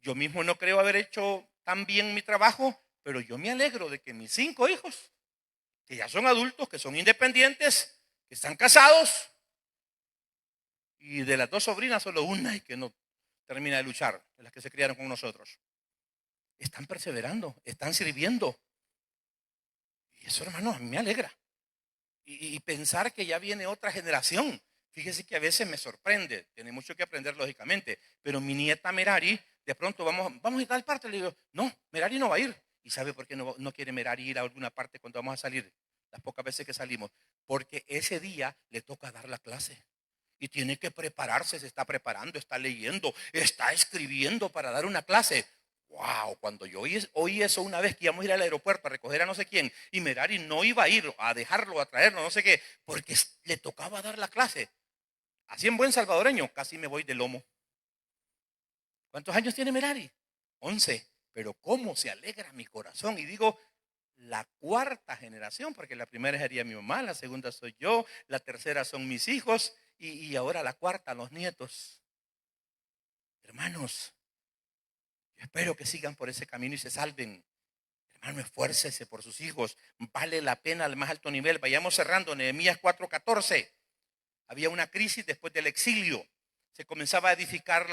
Yo mismo no creo haber hecho tan bien mi trabajo, pero yo me alegro de que mis 5 hijos, que ya son adultos, que son independientes, que están casados, y de las 2 sobrinas solo una y que no termina de luchar, de las que se criaron con nosotros, están perseverando, están sirviendo. Y eso, hermano, a mí me alegra. Y pensar que ya viene otra generación. Fíjese que a veces me sorprende, tiene mucho que aprender lógicamente, pero mi nieta Merari, de pronto vamos a ir a tal parte, le digo, no, Merari no va a ir. ¿Y sabe por qué no quiere Merari ir a alguna parte cuando vamos a salir? Las pocas veces que salimos, porque ese día le toca dar la clase. Y tiene que prepararse, se está preparando, está leyendo, está escribiendo para dar una clase. Wow, cuando yo oí eso una vez que íbamos a ir al aeropuerto a recoger a no sé quién, y Merari no iba a ir a dejarlo, a traerlo, no sé qué, porque le tocaba dar la clase. Así en buen salvadoreño, casi me voy de lomo. ¿Cuántos años tiene Merari? 11. Pero cómo se alegra mi corazón. Y digo, la 4ª generación, porque la primera sería mi mamá, la segunda soy yo, la tercera son mis hijos, y ahora la 4ª, los nietos. Hermanos, yo espero que sigan por ese camino y se salven. Hermano, esfuércese por sus hijos. Vale la pena al más alto nivel. Vayamos cerrando. Nehemías 4:14. Había una crisis después del exilio. Se comenzaba a edificar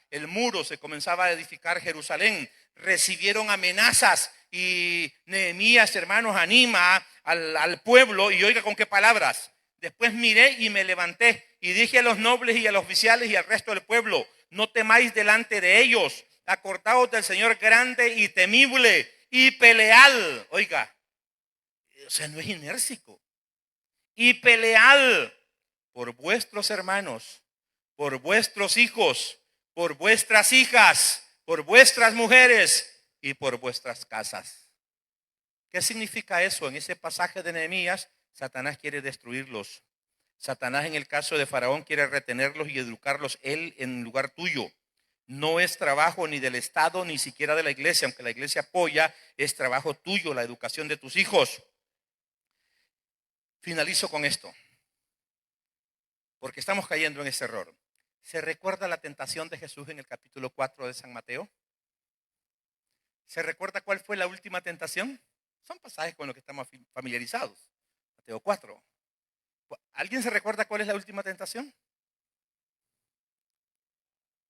el muro, se comenzaba a edificar Jerusalén. Recibieron amenazas y Nehemías, hermanos, anima al pueblo. Y oiga con qué palabras. Después miré y me levanté y dije a los nobles y a los oficiales y al resto del pueblo: no temáis delante de ellos. Acordaos del Señor grande y temible y pelead. Oiga, o sea, no es inércico. Y pelead por vuestros hermanos, por vuestros hijos, por vuestras hijas, por vuestras mujeres y por vuestras casas. ¿Qué significa eso? En ese pasaje de Nehemías, Satanás quiere destruirlos. Satanás, en el caso de Faraón, quiere retenerlos y educarlos él en lugar tuyo. No es trabajo ni del Estado, ni siquiera de la iglesia, aunque la iglesia apoya, es trabajo tuyo, la educación de tus hijos. Finalizo con esto, porque estamos cayendo en ese error. ¿Se recuerda la tentación de Jesús en el capítulo 4 de San Mateo? ¿Se recuerda cuál fue la última tentación? Son pasajes con los que estamos familiarizados. Mateo 4. ¿Alguien se recuerda cuál es la última tentación?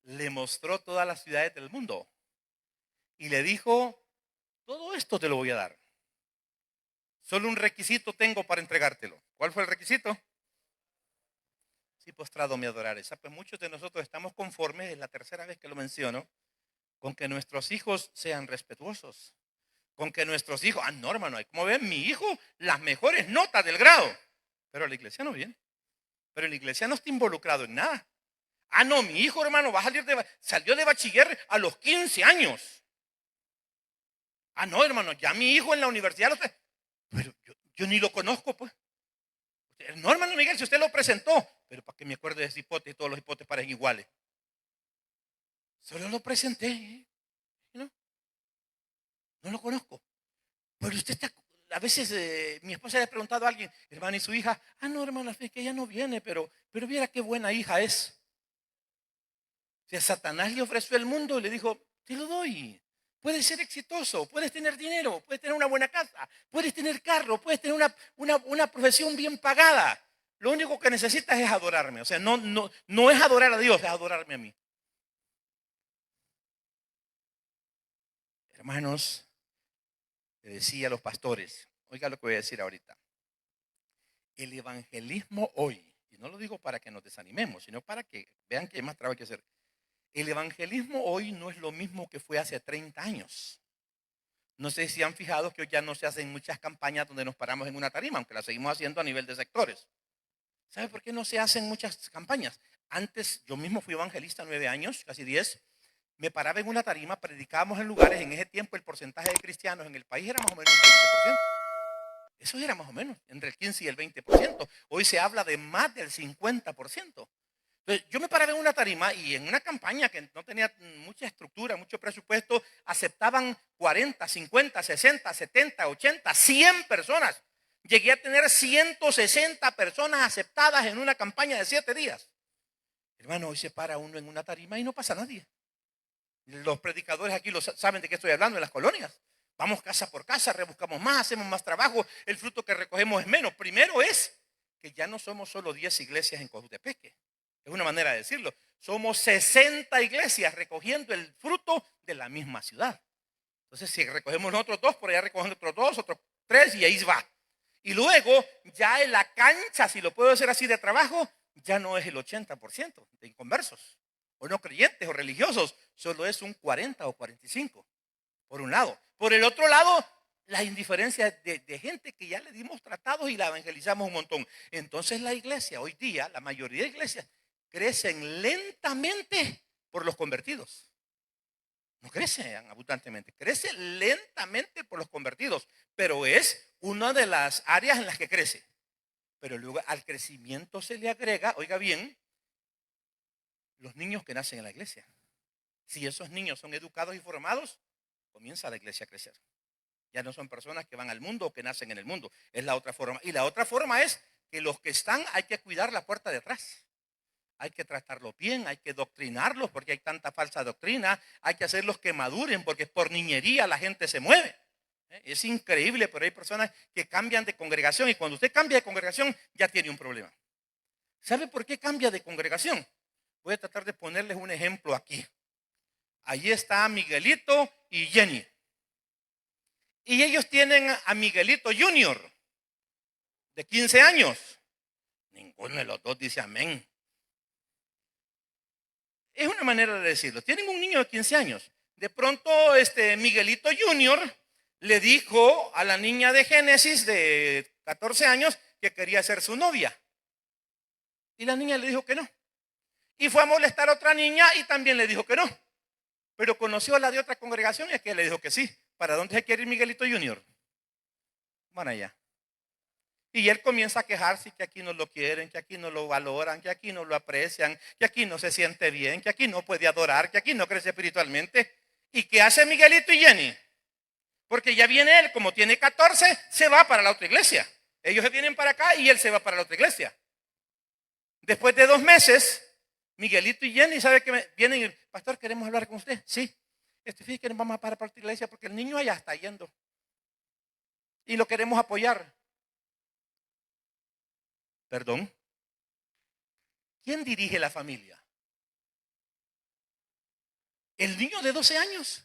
Le mostró todas las ciudades del mundo y le dijo: todo esto te lo voy a dar. Solo un requisito tengo para entregártelo. ¿Cuál fue el requisito? Sí, postrado me adorares. Pues muchos de nosotros estamos conformes, es la 3ª vez que lo menciono, con que nuestros hijos sean respetuosos. Con que nuestros hijos, no, hermano, como ven, mi hijo, las mejores notas del grado. Pero la iglesia no viene. Pero la iglesia no está involucrado en nada. No, mi hijo, hermano, salió de bachiller a los 15 años. No, hermano, ya mi hijo en la universidad pero yo ni lo conozco, pues. No, hermano Miguel, si usted lo presentó, pero para que me acuerde de ese hipote, y todos los hipotes parecen iguales. Solo lo presenté, ¿no? No lo conozco. Pero usted está, a veces mi esposa le ha preguntado a alguien: hermano, ¿y su hija? No, hermano, es que ella no viene, pero viera qué buena hija es. O sea, Satanás le ofreció el mundo y le dijo: te lo doy. Puedes ser exitoso, puedes tener dinero, puedes tener una buena casa, puedes tener carro, puedes tener una profesión bien pagada. Lo único que necesitas es adorarme. O sea, no es adorar a Dios, es adorarme a mí. Hermanos, le decía a los pastores, oiga lo que voy a decir ahorita. El evangelismo hoy, y no lo digo para que nos desanimemos, sino para que vean que hay más trabajo que hacer. El evangelismo hoy no es lo mismo que fue hace 30 años. No sé si han fijado que hoy ya no se hacen muchas campañas donde nos paramos en una tarima, aunque las seguimos haciendo a nivel de sectores. ¿Sabe por qué no se hacen muchas campañas? Antes, yo mismo fui evangelista 9 años, casi 10. Me paraba en una tarima, predicábamos en lugares. En ese tiempo el porcentaje de cristianos en el país era más o menos un 20%. Eso era más o menos, entre el 15 y el 20%. Hoy se habla de más del 50%. Entonces, yo me paraba en una tarima y en una campaña que no tenía mucha estructura, mucho presupuesto, aceptaban 40, 50, 60, 70, 80, 100 personas. Llegué a tener 160 personas aceptadas en una campaña de 7 días. Hermano, hoy se para uno en una tarima y no pasa nadie. Los predicadores aquí saben de qué estoy hablando en las colonias. Vamos casa por casa, rebuscamos más, hacemos más trabajo, el fruto que recogemos es menos. Primero es que ya no somos solo 10 iglesias en Cojutepeque. Es una manera de decirlo. Somos 60 iglesias recogiendo el fruto de la misma ciudad. Entonces, si recogemos nosotros 2, por allá recogen otros 2, otros 3 y ahí va. Y luego, ya en la cancha, si lo puedo hacer así de trabajo, ya no es el 80% de inconversos, o no creyentes o religiosos, solo es un 40 o 45, por un lado. Por el otro lado, la indiferencia de gente que ya le dimos tratados y la evangelizamos un montón. Entonces la iglesia, hoy día, la mayoría de iglesias crecen lentamente por los convertidos. No crecen abundantemente, crece lentamente por los convertidos, pero es una de las áreas en las que crece. Pero luego al crecimiento se le agrega, oiga bien, los niños que nacen en la iglesia. Si esos niños son educados y formados, comienza la iglesia a crecer. Ya no son personas que van al mundo o que nacen en el mundo. Es la otra forma. Y la otra forma es que los que están, hay que cuidar la puerta de atrás. Hay que tratarlos bien, hay que doctrinarlos porque hay tanta falsa doctrina. Hay que hacerlos que maduren porque por niñería la gente se mueve. Es increíble, pero hay personas que cambian de congregación y cuando usted cambia de congregación ya tiene un problema. ¿Sabe por qué cambia de congregación? Voy a tratar de ponerles un ejemplo aquí. Allí está Miguelito y Jenny. Y ellos tienen a Miguelito Junior, de 15 años. Ninguno de los dos dice amén. Es una manera de decirlo. Tienen un niño de 15 años. De pronto, Miguelito Junior le dijo a la niña de Génesis de 14 años que quería ser su novia. Y la niña le dijo que no. Y fue a molestar a otra niña y también le dijo que no. Pero conoció a la de otra congregación y a que le dijo que sí. ¿Para dónde se quiere ir Miguelito Junior? Van allá. Y él comienza a quejarse que aquí no lo quieren, que aquí no lo valoran, que aquí no lo aprecian, que aquí no se siente bien, que aquí no puede adorar, que aquí no crece espiritualmente. ¿Y qué hace Miguelito y Jenny? Porque ya viene él, como tiene 14, se va para la otra iglesia. Ellos se vienen para acá y él se va para la otra iglesia. Después de 2 meses, Miguelito y Jenny, ¿sabe que vienen y, pastor, queremos hablar con usted? Sí. Fíjate que nos vamos a parar para otra iglesia porque el niño allá está yendo. Y lo queremos apoyar. Perdón. ¿Quién dirige la familia? ¿El niño de 12 años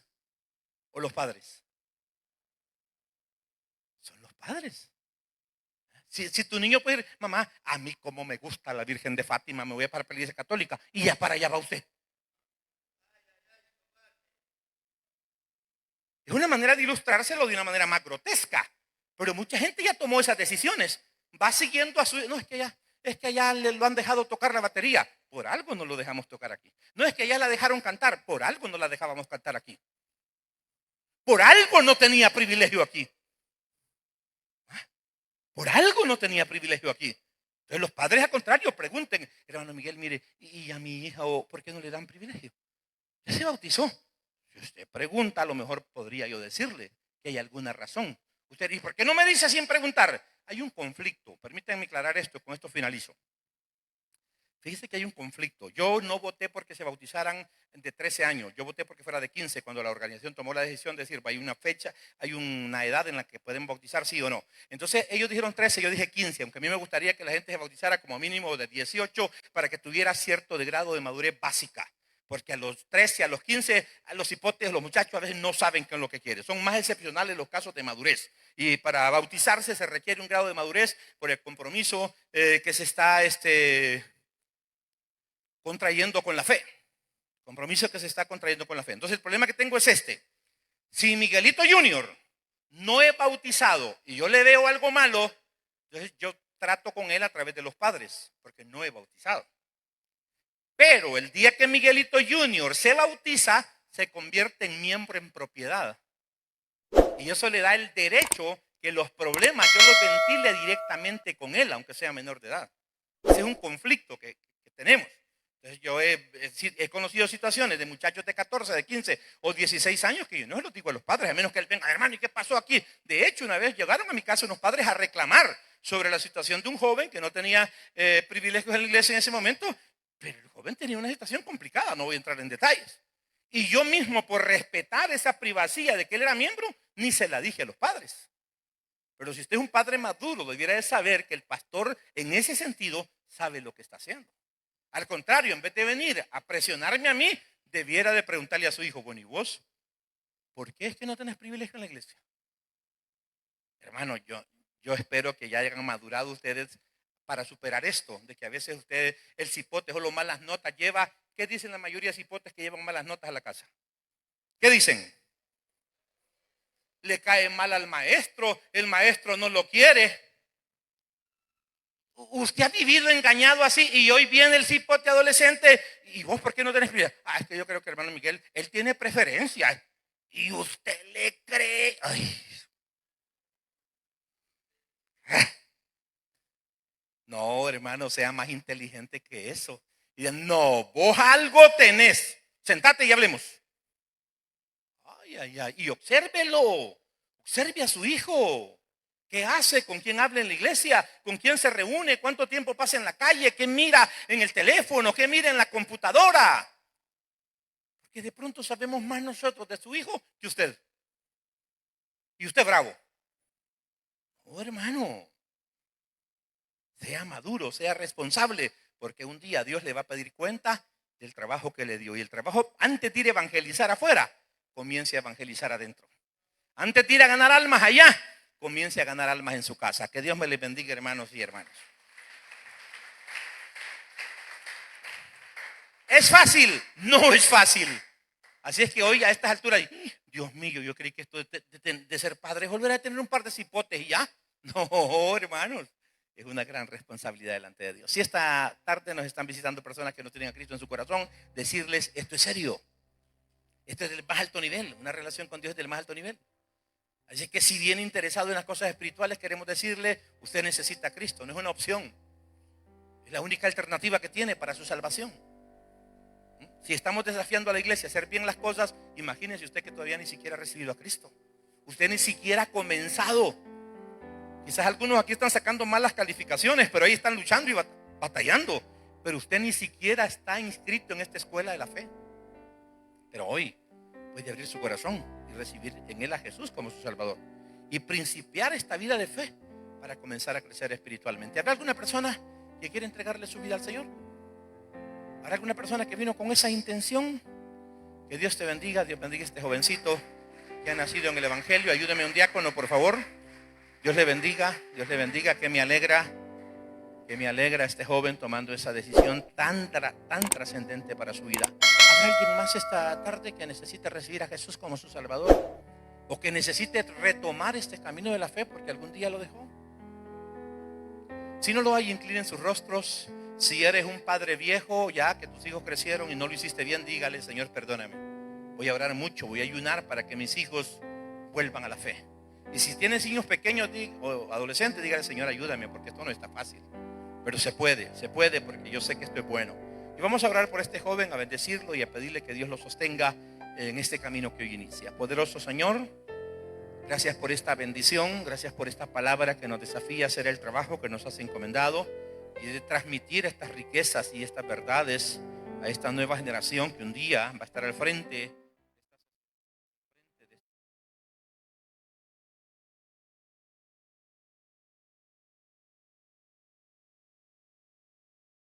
o los padres? Son los padres. Si tu niño puede ir, mamá, a mí como me gusta la Virgen de Fátima, me voy a para la iglesia católica y ya para allá va usted. Es una manera de ilustrárselo de una manera más grotesca, pero mucha gente ya tomó esas decisiones. Va siguiendo a su... No, es que allá lo han dejado tocar la batería. Por algo no lo dejamos tocar aquí. No es que allá la dejaron cantar. Por algo no la dejábamos cantar aquí. Por algo no tenía privilegio aquí. Por algo no tenía privilegio aquí. Entonces los padres al contrario pregunten, hermano Miguel, mire, ¿y a mi hija por qué no le dan privilegio? Ya se bautizó. Si usted pregunta, a lo mejor podría yo decirle que hay alguna razón. Usted dice, ¿por qué no me dice sin preguntar? Hay un conflicto. Permítanme aclarar esto, con esto finalizo. Fíjese que hay un conflicto. Yo no voté porque se bautizaran de 13 años. Yo voté porque fuera de 15 cuando la organización tomó la decisión de decir, hay una fecha, hay una edad en la que pueden bautizar sí o no. Entonces ellos dijeron 13, yo dije 15, aunque a mí me gustaría que la gente se bautizara como mínimo de 18 para que tuviera cierto grado de madurez básica. Porque a los 13, a los 15, a los hipotes, los muchachos a veces no saben qué es lo que quieren. Son más excepcionales los casos de madurez. Y para bautizarse se requiere un grado de madurez por el compromiso que se está contrayendo con la fe. Compromiso que se está contrayendo con la fe. Entonces el problema que tengo es este. Si Miguelito Junior no es bautizado y yo le veo algo malo, entonces yo trato con él a través de los padres, porque no he bautizado. Pero el día que Miguelito Jr. se bautiza, se convierte en miembro en propiedad. Y eso le da el derecho que los problemas yo los ventile directamente con él, aunque sea menor de edad. Ese es un conflicto que tenemos. Entonces yo he conocido situaciones de muchachos de 14, de 15 o 16 años que yo no se los digo a los padres, a menos que él venga, hermano, ¿y qué pasó aquí? De hecho, una vez llegaron a mi casa unos padres a reclamar sobre la situación de un joven que no tenía privilegios en la iglesia en ese momento, pero el joven tenía una situación complicada, no voy a entrar en detalles. Y yo mismo, por respetar esa privacidad de que él era miembro, ni se la dije a los padres. Pero si usted es un padre maduro, debiera de saber que el pastor en ese sentido sabe lo que está haciendo. Al contrario, en vez de venir a presionarme a mí, debiera de preguntarle a su hijo, bueno, ¿y vos? ¿Por qué es que no tenés privilegio en la iglesia? Hermano, yo espero que ya hayan madurado ustedes para superar esto, de que a veces ustedes, el cipote o las malas notas lleva, ¿qué dicen la mayoría de cipotes que llevan malas notas a la casa? ¿Qué dicen? Le cae mal al maestro, el maestro no lo quiere. Usted ha vivido engañado así y hoy viene el cipote adolescente y vos ¿por qué no tenés privilegio? Es que yo creo que hermano Miguel, él tiene preferencia y usted le cree. Ay. No, hermano, sea más inteligente que eso. Y digan, no, vos algo tenés. Sentate y hablemos. Ay. Y obsérvelo. Observe a su hijo. ¿Qué hace? ¿Con quién habla en la iglesia? ¿Con quién se reúne? ¿Cuánto tiempo pasa en la calle? ¿Qué mira en el teléfono? ¿Qué mira en la computadora? Porque de pronto sabemos más nosotros de su hijo que usted. Y usted bravo. Oh, hermano. Sea maduro, sea responsable, porque un día Dios le va a pedir cuenta del trabajo que le dio. Y el trabajo, antes de ir a evangelizar afuera, comience a evangelizar adentro. Antes de ir a ganar almas allá, comience a ganar almas en su casa. Que Dios me les bendiga, hermanos y hermanas. ¿Es fácil? No es fácil. Así es que hoy a estas alturas, Dios mío, yo creí que esto de ser padre es volver a tener un par de cipotes y ya. No, hermanos. Es una gran responsabilidad delante de Dios. Si esta tarde nos están visitando personas que no tienen a Cristo en su corazón, decirles, esto es serio. Esto es del más alto nivel. Una relación con Dios es del más alto nivel. Así que si viene interesado en las cosas espirituales, queremos decirle, usted necesita a Cristo. No es una opción. Es la única alternativa que tiene para su salvación. Si estamos desafiando a la iglesia a hacer bien las cosas, imagínese usted que todavía ni siquiera ha recibido a Cristo. Usted ni siquiera ha comenzado. Quizás algunos aquí están sacando malas calificaciones, pero ahí están luchando y batallando. Pero usted ni siquiera está inscrito en esta escuela de la fe. Pero hoy puede abrir su corazón y recibir en él a Jesús como su Salvador. Y principiar esta vida de fe para comenzar a crecer espiritualmente. ¿Habrá alguna persona que quiere entregarle su vida al Señor? ¿Habrá alguna persona que vino con esa intención? Que Dios te bendiga, Dios bendiga a este jovencito que ha nacido en el Evangelio. Ayúdeme un diácono, por favor. Dios le bendiga, que me alegra este joven tomando esa decisión tan trascendente para su vida. ¿Habrá alguien más esta tarde que necesite recibir a Jesús como su Salvador? ¿O que necesite retomar este camino de la fe porque algún día lo dejó? Si no lo hay, inclinen sus rostros. Si eres un padre viejo, ya que tus hijos crecieron y no lo hiciste bien, dígale, Señor, perdóname. Voy a orar mucho, voy a ayunar para que mis hijos vuelvan a la fe. Y si tienes niños pequeños o adolescentes, dígale, Señor, ayúdame, porque esto no está fácil. Pero se puede, porque yo sé que esto es bueno. Y vamos a orar por este joven, a bendecirlo y a pedirle que Dios lo sostenga en este camino que hoy inicia. Poderoso Señor, gracias por esta bendición, gracias por esta palabra que nos desafía a hacer el trabajo que nos has encomendado y de transmitir estas riquezas y estas verdades a esta nueva generación que un día va a estar al frente